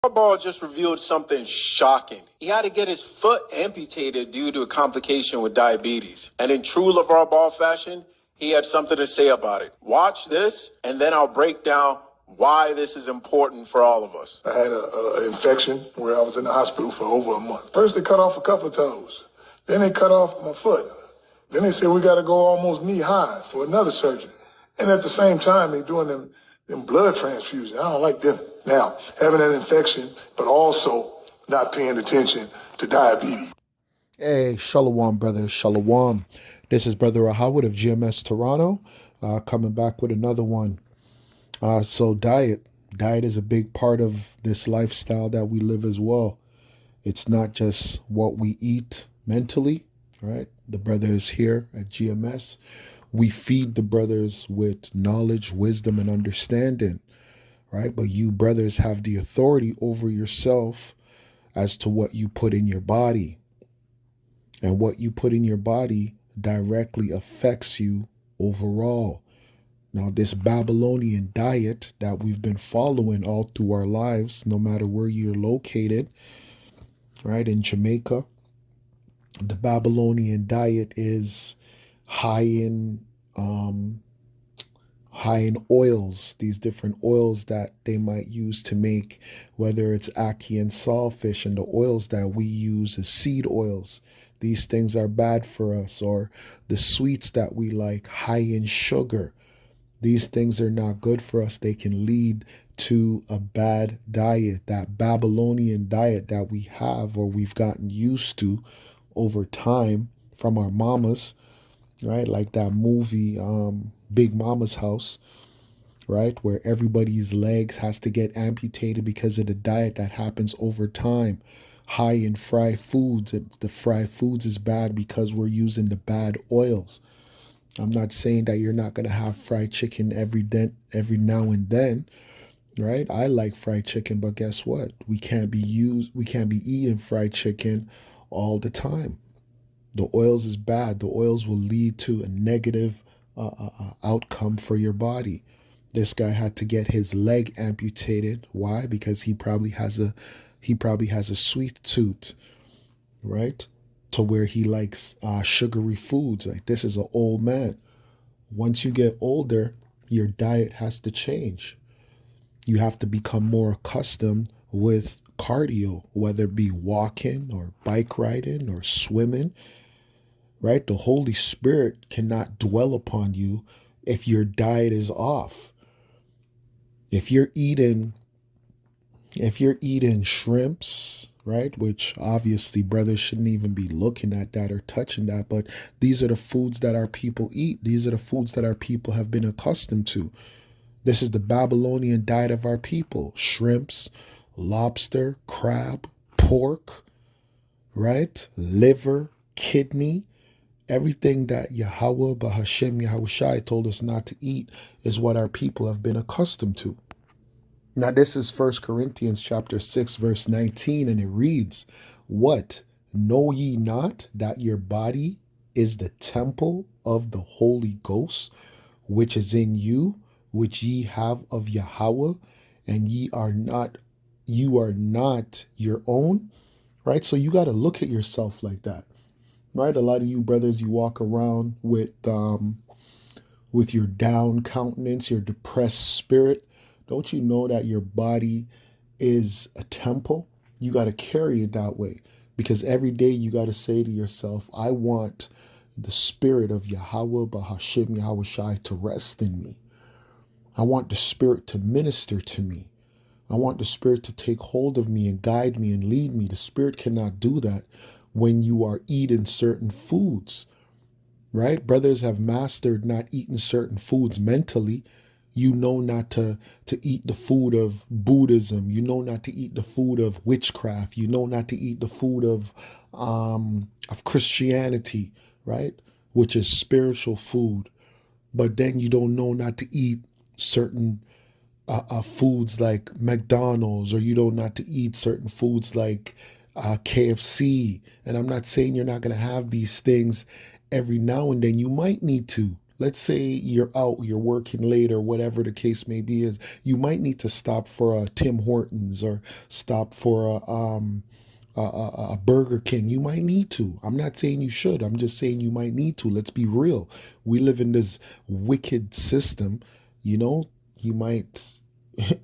Harbaugh just revealed something shocking. He had to get his foot amputated due to a complication with diabetes. And in true LeVar Ball fashion, he had something to say about it. Watch this, and then I'll break down why this is important for all of us. I had an infection where I was in the hospital for over a month. First, they cut off a couple of toes. Then they cut off my foot. Then they said we got to go almost knee high for another surgery. And at the same time, they doing them blood transfusions. I don't like them. Now, having an infection, but also not paying attention to diabetes. Hey, Shalom, brother. Shalom. This is Brother Ahawad of GMS Toronto, coming back with another one. So diet. Diet is a big part of this lifestyle that we live as well. It's not just what we eat mentally, right? The brother is here at GMS. We feed the brothers with knowledge, wisdom, and understanding, right? But you brothers have the authority over yourself as to what you put in your body. And what you put in your body directly affects you overall. Now, this Babylonian diet that we've been following all through our lives, no matter where you're located, right, in Jamaica, the Babylonian diet is high in oils, these different oils that they might use to make, whether it's ackee and saltfish, and the oils that we use as seed oils. These things are bad for us. Or the sweets that we like, high in sugar. These things are not good for us. They can lead to a bad diet, that Babylonian diet that we have or we've gotten used to over time from our mamas, right? Like that movie, Big Mama's House, right? Where everybody's legs has to get amputated because of the diet that happens over time. High in fried foods. The fried foods is bad because we're using the bad oils. I'm not saying that you're not going to have fried chicken every now and then, right? I like fried chicken, but guess what? We can't be eating fried chicken all the time. The oils is bad. The oils will lead to a negative outcome for your body. This guy had to get his leg amputated. Why? Because he probably has a sweet tooth, right? To where he likes sugary foods. Like, this is an old man. Once you get older, your diet has to change. You have to become more accustomed with cardio, whether it be walking or bike riding or swimming, right? The Holy Spirit cannot dwell upon you if your diet is off. If you're eating shrimps, right, which obviously brothers shouldn't even be looking at that or touching that, but these are the foods that our people eat. These are the foods that our people have been accustomed to. This is the Babylonian diet of our people. Shrimps, lobster, crab, pork, right, liver, kidney. Everything that Yahweh, Bahashem, Yahushai told us not to eat is what our people have been accustomed to. Now, this is 1 Corinthians chapter 6, verse 19, and it reads, "What? Know ye not that your body is the temple of the Holy Ghost, which is in you, which ye have of Yahweh, and you are not your own?" Right? So you got to look at yourself like that. Right? A lot of you brothers, you walk around with your down countenance, your depressed spirit. Don't you know that your body is a temple? You got to carry it that way, because every day you got to say to yourself, I want the spirit of Yahweh, Bahashem, Yahushai to rest in me. I want the spirit to minister to me. I want the spirit to take hold of me and guide me and lead me. The spirit cannot do that when you are eating certain foods, right? Brothers have mastered not eating certain foods mentally. You know not to eat the food of Buddhism. You know not to eat the food of witchcraft. You know not to eat the food of Christianity, right? Which is spiritual food. But then you don't know not to eat certain foods like McDonald's, or you don't not to eat certain foods like KFC. And I'm not saying you're not going to have these things every now and then. You might need to. Let's say you're out, you're working late or whatever the case may be is you might need to stop for a Tim Hortons or stop for a Burger King. You might need to. I'm not saying you should. I'm just saying you might need to. Let's be real. We live in this wicked system. You know, you might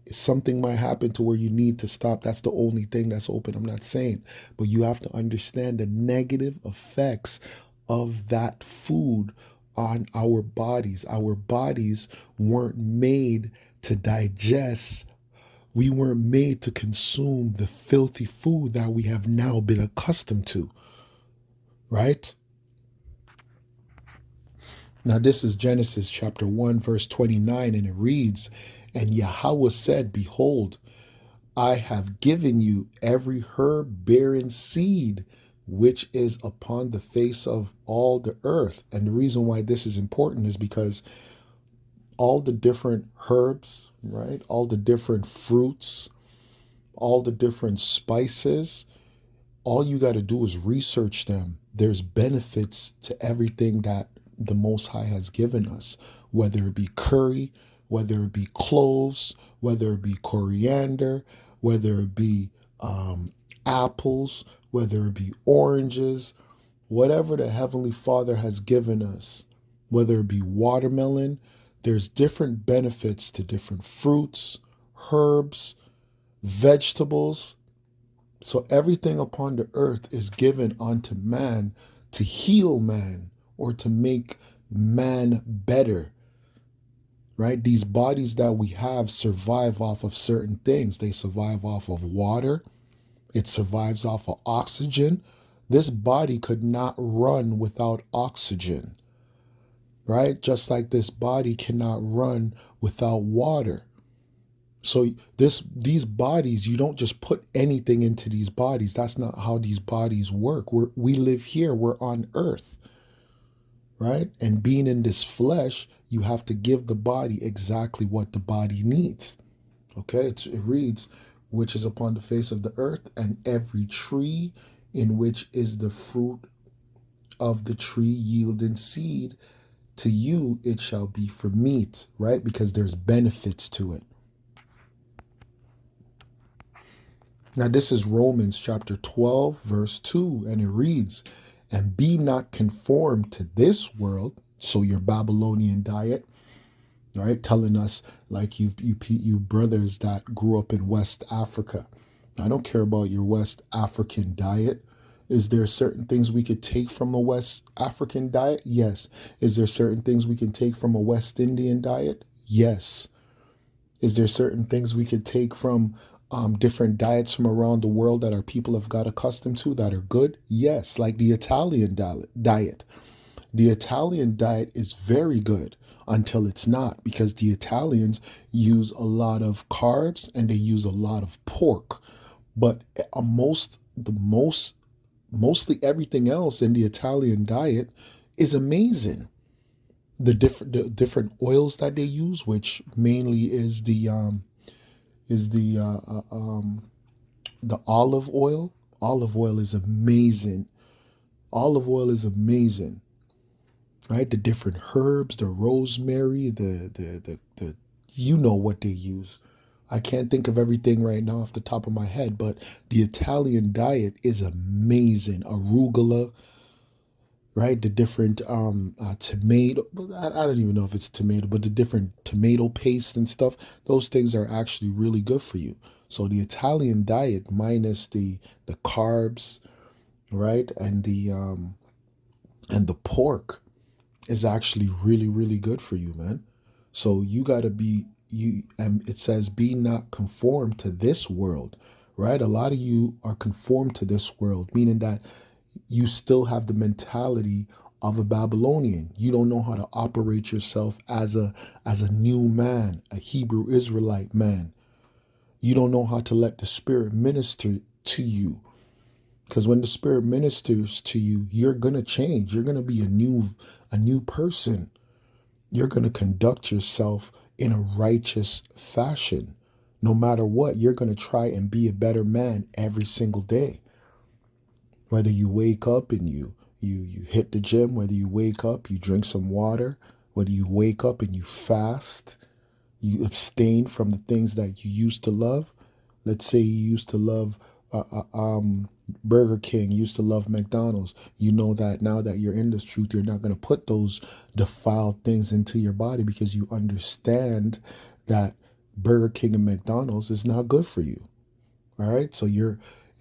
something might happen to where you need to stop. That's the only thing that's open. I'm not saying, but you have to understand the negative effects of that food on our bodies. Our bodies weren't made to digest. We weren't made to consume the filthy food that we have now been accustomed to, right? Now, this is Genesis chapter 1, verse 29, and it reads, "And Yahweh said, Behold, I have given you every herb bearing seed which is upon the face of all the earth." And the reason why this is important is because all the different herbs, right? All the different fruits, all the different spices, all you got to do is research them. There's benefits to everything that the Most High has given us, whether it be curry, whether it be cloves, whether it be coriander, whether it be apples, whether it be oranges, whatever the Heavenly Father has given us, whether it be watermelon, there's different benefits to different fruits, herbs, vegetables. So everything upon the earth is given unto man to heal man or to make man better, right? These bodies that we have survive off of certain things. They survive off of water. It survives off of oxygen. This body could not run without oxygen, right? Just like this body cannot run without water. So these bodies, you don't just put anything into these bodies. That's not how these bodies work. We live here. We're on earth, right? And being in this flesh, you have to give the body exactly what the body needs. Okay, it reads, "Which is upon the face of the earth, and every tree in which is the fruit of the tree yielding seed, to you it shall be for meat," right? Because there's benefits to it. Now this is Romans chapter 12, verse 2, and it reads, "And be not conformed to this world," so your Babylonian diet, right? Telling us like you brothers that grew up in West Africa. I don't care about your West African diet. Is there certain things we could take from a West African diet? Yes. Is there certain things we can take from a West Indian diet? Yes. Is there certain things we could take from different diets from around the world that our people have got accustomed to that are good? Yes, like the Italian diet. The Italian diet is very good until it's not, because the Italians use a lot of carbs and they use a lot of pork. But mostly everything else in the Italian diet is amazing. The different oils that they use, which mainly is the olive oil. Olive oil is amazing. Olive oil is amazing, right? The different herbs, the rosemary, the you know what they use. I can't think of everything right now off the top of my head, but the Italian diet is amazing. Arugula, right? The different tomato, I don't even know if it's tomato, but the different tomato paste and stuff, those things are actually really good for you. So the Italian diet minus the carbs, right? And the pork is actually really, really good for you, man. So you got to be, and it says, "Be not conformed to this world," right? A lot of you are conformed to this world, meaning that you still have the mentality of a Babylonian. You don't know how to operate yourself as a new man, a Hebrew Israelite man. You don't know how to let the Spirit minister to you. Because when the Spirit ministers to you, you're going to change. You're going to be a new person. You're going to conduct yourself in a righteous fashion. No matter what, you're going to try and be a better man every single day. Whether you wake up and you hit the gym, whether you wake up, you drink some water, Whether you wake up and you fast, you abstain from the things that you used to love. Let's say you used to love Burger King, you used to love McDonald's. You know that now that you're in this truth, you're not going to put those defiled things into your body because you understand that Burger King and McDonald's is not good for you. All right. So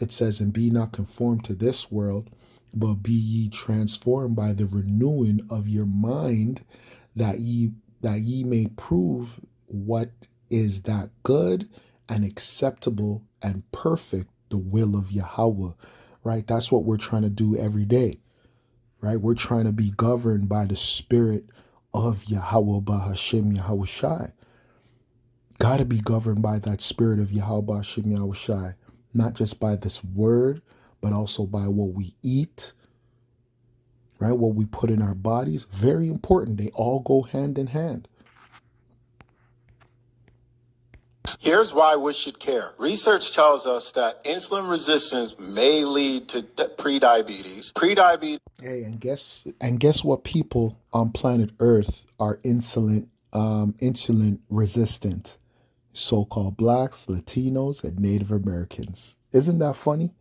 it says, and be not conformed to this world, but be ye transformed by the renewing of your mind, that ye may prove what is that good and acceptable and perfect, the will of Yahweh, right? That's what we're trying to do every day, right? We're trying to be governed by the spirit of Yahweh Bahashem Yahweh Shai. Got to be governed by that spirit of Yahweh Bahashem Yahweh Shai, not just by this word, but also by what we eat, right? What we put in our bodies. Very important. They all go hand in hand. Here's why we should care. Research tells us that insulin resistance may lead to prediabetes. Hey, and guess what people on planet Earth are insulin resistant? So-called blacks, Latinos, and Native Americans. Isn't that funny?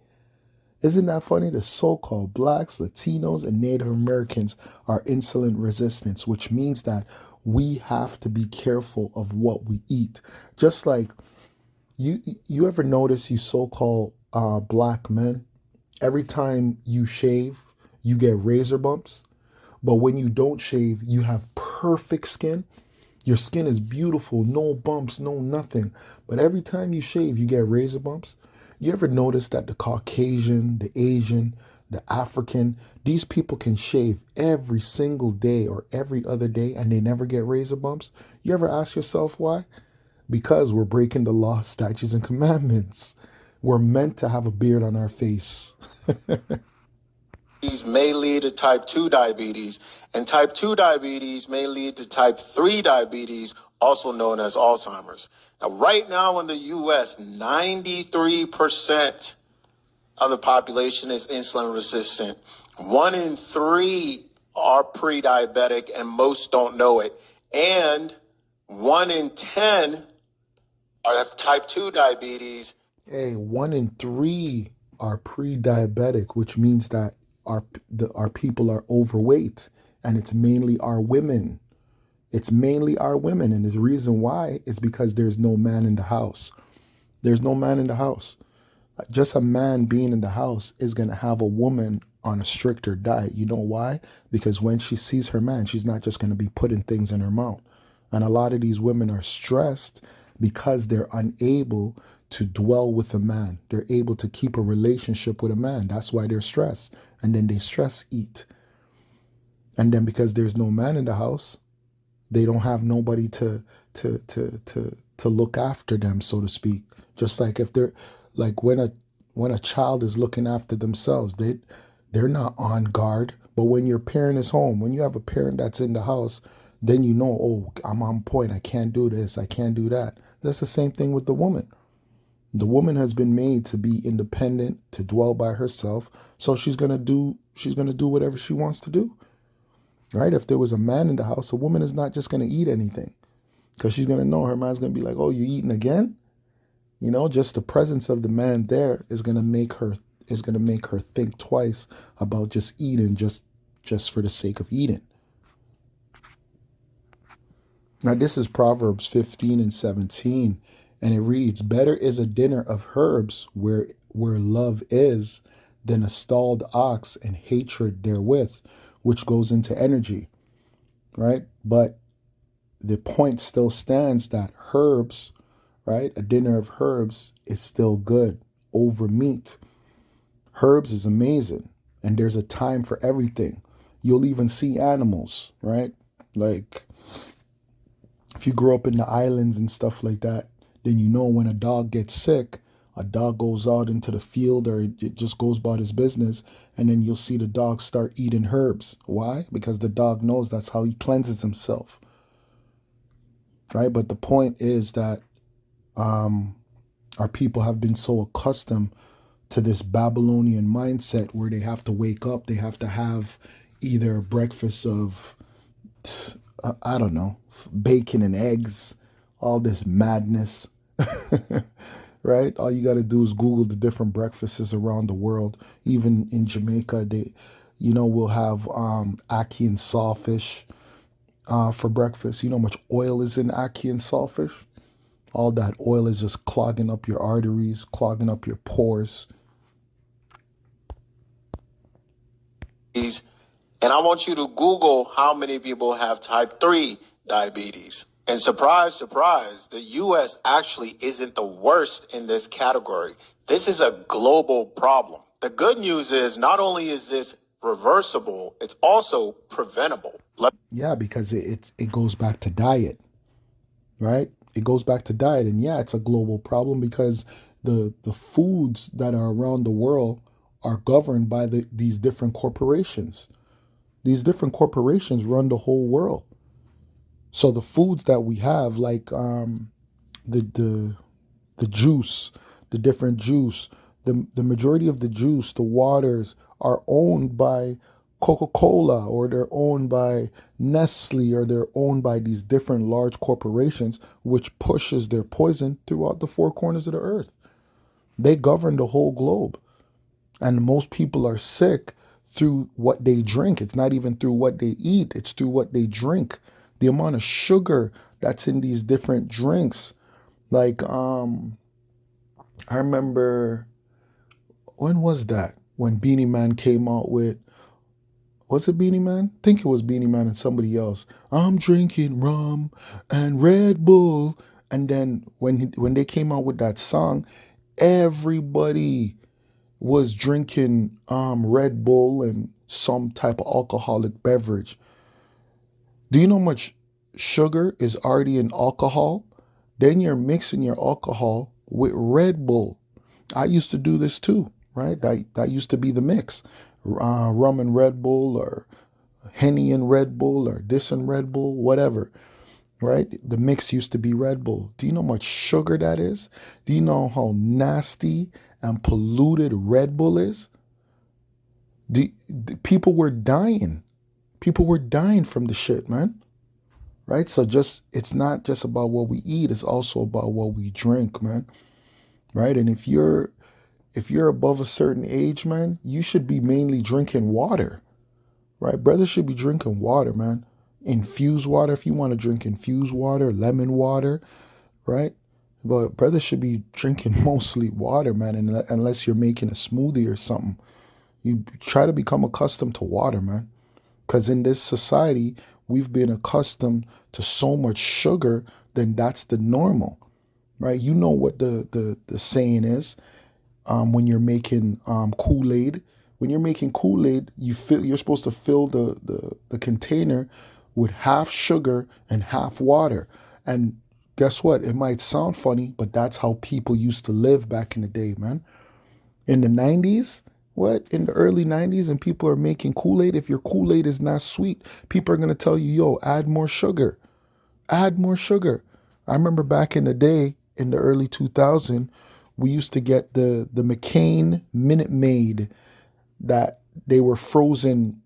Isn't that funny? The so-called blacks, Latinos, and Native Americans are insulin resistant, which means that we have to be careful of what we eat. Just like you ever notice, you so-called black men, every time you shave, you get razor bumps. But when you don't shave, you have perfect skin. Your skin is beautiful, no bumps, no nothing. But every time you shave, you get razor bumps. You ever notice that the Caucasian, the Asian, the African, these people can shave every single day or every other day and they never get razor bumps? You ever ask yourself why? Because we're breaking the law, statutes, and commandments. We're meant to have a beard on our face. These may lead to type 2 diabetes, and type 2 diabetes may lead to type 3 diabetes, also known as Alzheimer's. Now, right now in the U.S., 93% of the population is insulin resistant. 1 in 3 are pre-diabetic, and most don't know it. And 1 in 10 have type 2 diabetes. Hey, 1 in 3 are pre-diabetic, which means that our people are overweight, and it's mainly our women. It's mainly our women, and the reason why is because there's no man in the house. There's no man in the house. Just a man being in the house is going to have a woman on a stricter diet. You know why? Because when she sees her man, she's not just going to be putting things in her mouth. And a lot of these women are stressed because they're unable to dwell with a man. They're able to keep a relationship with a man. That's why they're stressed. And then they stress eat. And then because there's no man in the house, they don't have nobody to look after them, so to speak. Just like if they're like when a child is looking after themselves, they're not on guard. But when your parent is home, when you have a parent that's in the house, then you know, oh, I'm on point. I can't do this. I can't do that. That's the same thing with the woman. The woman has been made to be independent, to dwell by herself. So she's gonna do whatever she wants to do. Right? If there was a man in the house, a woman is not just gonna eat anything. Because she's gonna know her man's gonna be like, oh, you eating again? You know, just the presence of the man there is gonna make her think twice about just eating just for the sake of eating. Now this is Proverbs 15 and 17, and it reads, better is a dinner of herbs where love is than a stalled ox and hatred therewith, which goes into energy, right? But the point still stands that herbs, right? A dinner of herbs is still good over meat. Herbs is amazing, and there's a time for everything. You'll even see animals, right? Like if you grow up in the islands and stuff like that, then you know when a dog gets sick, a dog goes out into the field or it just goes about his business, and then you'll see the dog start eating herbs. Why? Because the dog knows that's how he cleanses himself, right? But the point is that our people have been so accustomed to this Babylonian mindset where they have to wake up, they have to have either breakfast of I don't know, bacon and eggs, all this madness. Right? All you got to do is Google the different breakfasts around the world. Even in Jamaica, we'll have ackee and sawfish for breakfast. You know how much oil is in ackee and sawfish? All that oil is just clogging up your arteries, clogging up your pores. And I want you to Google how many people have type 3 diabetes. And surprise, surprise, the US actually isn't the worst in this category. This is a global problem. The good news is not only is this reversible, it's also preventable. Yeah, because it goes back to diet, right? It goes back to diet. And yeah, it's a global problem because the foods that are around the world are governed by these different corporations. These different corporations run the whole world. So the foods that we have, like the juice, the different juice, the majority of the juice, the waters are owned by Coca-Cola, or they're owned by Nestle, or they're owned by these different large corporations, which pushes their poison throughout the four corners of the earth. They govern the whole globe. And most people are sick through what they drink. It's not even through what they eat, it's through what they drink. The amount of sugar that's in these different drinks. Like, I remember, when was that? When Beanie Man came out with, was it Beanie Man? I think it was Beanie Man and somebody else. I'm drinking rum and Red Bull. And then when they came out with that song, everybody was drinking Red Bull and some type of alcoholic beverage. Do you know how much sugar is already in alcohol? Then you're mixing your alcohol with Red Bull. I used to do this too, right? That used to be the mix. Rum and Red Bull, or Henny and Red Bull, or this and Red Bull, whatever, right? The mix used to be Red Bull. Do you know how much sugar that is? Do you know how nasty and polluted Red Bull is? People were dying. People were dying from the shit, man. Right? So it's not just about what we eat, it's also about what we drink, man. Right? And if you're above a certain age, man, you should be mainly drinking water. Right? Brothers should be drinking water, man. Infused water, if you want to drink infused water, lemon water, right? But brothers should be drinking mostly water, man, unless you're making a smoothie or something. You try to become accustomed to water, man. Because in this society, we've been accustomed to so much sugar, then that's the normal, right? You know what the saying is, when you're making Kool-Aid. When you're making Kool-Aid, you're supposed to fill the container with half sugar and half water. And guess what? It might sound funny, but that's how people used to live back in the day, man. In the 90s, in the early 90s, and people are making Kool-Aid. If your Kool-Aid is not sweet, people are going to tell you, yo, add more sugar. Add more sugar. I remember back in the day, in the early 2000s, we used to get the McCain Minute Maid, that they were frozen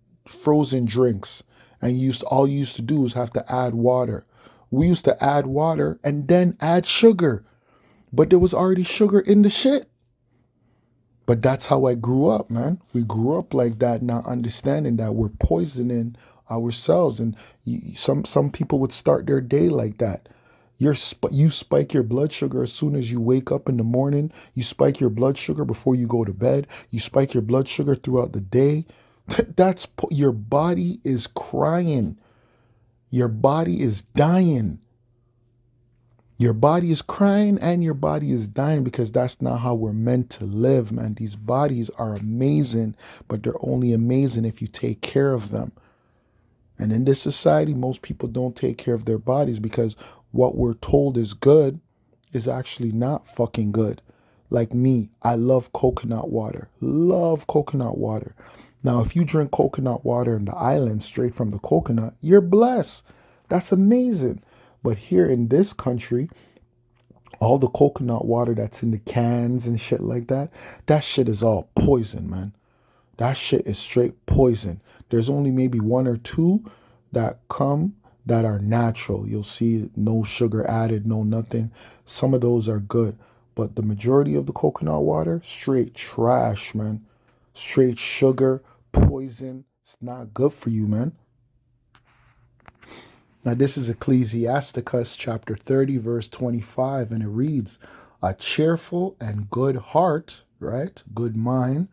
drinks. And all you used to do is have to add water. We used to add water and then add sugar. But there was already sugar in the shit. But that's how I grew up, man. We grew up like that, not understanding that we're poisoning ourselves. And some people would start their day like that. You spike your blood sugar as soon as you wake up in the morning. You spike your blood sugar before you go to bed. You spike your blood sugar throughout the day. Your body is crying. Your body is dying. Your body is crying and your body is dying, because that's not how we're meant to live, man. These bodies are amazing, but they're only amazing if you take care of them. And in this society, most people don't take care of their bodies, because what we're told is good is actually not fucking good. Like me, I love coconut water. Love coconut water. Now, if you drink coconut water in the island straight from the coconut, you're blessed. That's amazing. But here in this country, all the coconut water that's in the cans and shit like that, that shit is all poison, man. That shit is straight poison. There's only maybe one or two that come that are natural. You'll see no sugar added, no nothing. Some of those are good. But the majority of the coconut water, straight trash, man. Straight sugar, poison. It's not good for you, man. Now, this is Ecclesiasticus chapter 30, verse 25, and it reads, a cheerful and good heart, right, good mind,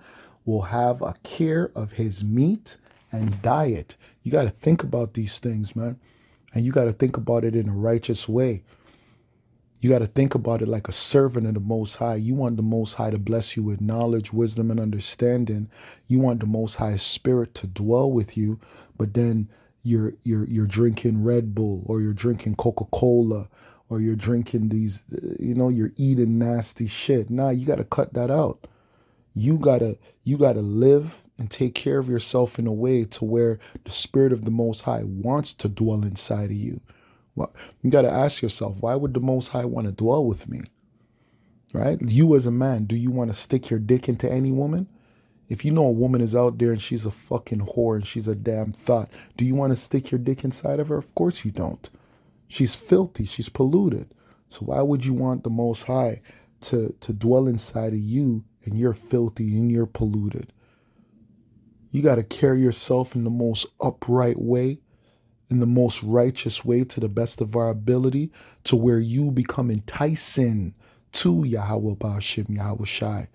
will have a care of his meat and diet. You got to think about these things, man. And you got to think about it in a righteous way. You got to think about it like a servant of the Most High. You want the Most High to bless you with knowledge, wisdom, and understanding. You want the Most High Spirit to dwell with you, but then you're drinking Red Bull, or you're drinking Coca-Cola, or you're drinking these, you're eating nasty shit. Nah, you got to cut that out. You gotta live and take care of yourself in a way to where the Spirit of the Most High wants to dwell inside of you. Well, you got to ask yourself, why would the Most High want to dwell with me? Right? You as a man, do you want to stick your dick into any woman? If you know a woman is out there and she's a fucking whore and she's a damn thought, do you want to stick your dick inside of her? Of course you don't. She's filthy. She's polluted. So why would you want the Most High to dwell inside of you, and you're filthy and you're polluted? You got to carry yourself in the most upright way, in the most righteous way, to the best of our ability, to where you become enticing to Yahweh Ba'ashim, Yahweh Shai.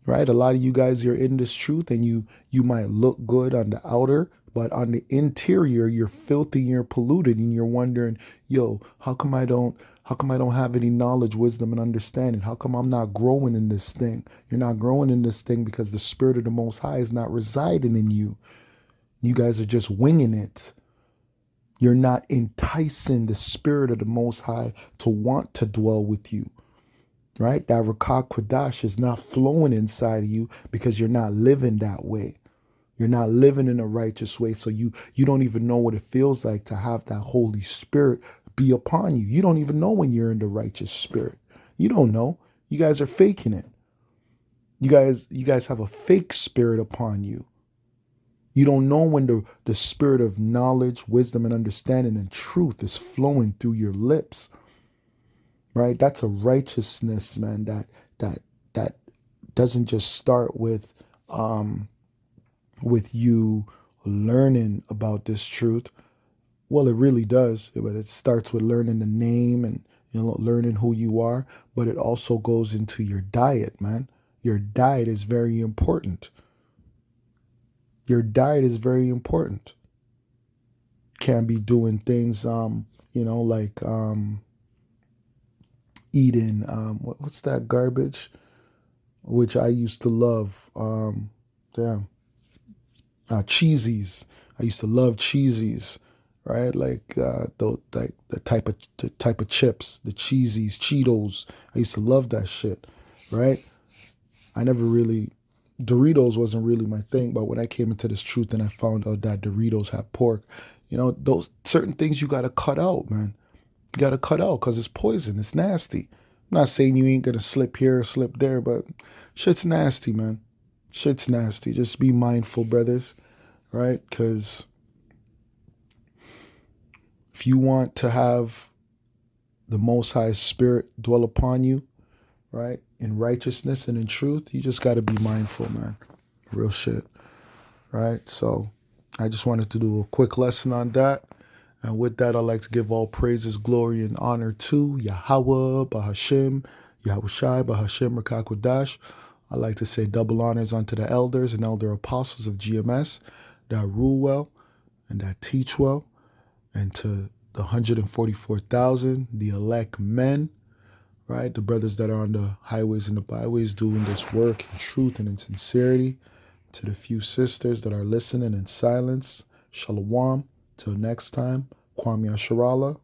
Right? A lot of you guys, you're in this truth, and you might look good on the outer, but on the interior, you're filthy and you're polluted, and you're wondering, yo, how come I don't have any knowledge, wisdom, and understanding? How come I'm not growing in this thing? You're not growing in this thing because the Spirit of the Most High is not residing in you. You guys are just winging it. You're not enticing the Spirit of the Most High to want to dwell with you. Right? That Rakah Kodash is not flowing inside of you because you're not living that way. You're not living in a righteous way. So you don't even know what it feels like to have that Holy Spirit be upon you. You don't even know when you're in the righteous spirit. You don't know. You guys are faking it. You guys have a fake spirit upon you. You don't know when the spirit of knowledge, wisdom, and understanding and truth is flowing through your lips. Right? That's a righteousness, man, that doesn't just start with you learning about this truth. Well, it really does, but it starts with learning the name and learning who you are, but it also goes into your diet, man. Your diet is very important. Your diet is very important. Can't be doing things like eating what's that garbage which I used to love, cheesies. I used to love cheesies, right? Like the type of chips, the cheesies, Cheetos. I used to love that shit, right? Doritos wasn't really my thing, but when I came into this truth and I found out that Doritos have pork, those certain things you got to cut out, man. You got to cut out because it's poison. It's nasty. I'm not saying you ain't going to slip here or slip there, but shit's nasty, man. Shit's nasty. Just be mindful, brothers, right? Because if you want to have the Most High Spirit dwell upon you, right, in righteousness and in truth, you just got to be mindful, man. Real shit, right? So I just wanted to do a quick lesson on that. And with that, I'd like to give all praises, glory, and honor to Yahweh, Bahashim, Yahweh Shai, Bahashim, Rakah Kodash. I'd like to say double honors unto the elders and elder apostles of GMS that rule well and that teach well, and to the 144,000, the elect men, right? The brothers that are on the highways and the byways doing this work in truth and in sincerity. To the few sisters that are listening in silence, Shalom. Till next time, Kwame Asharala.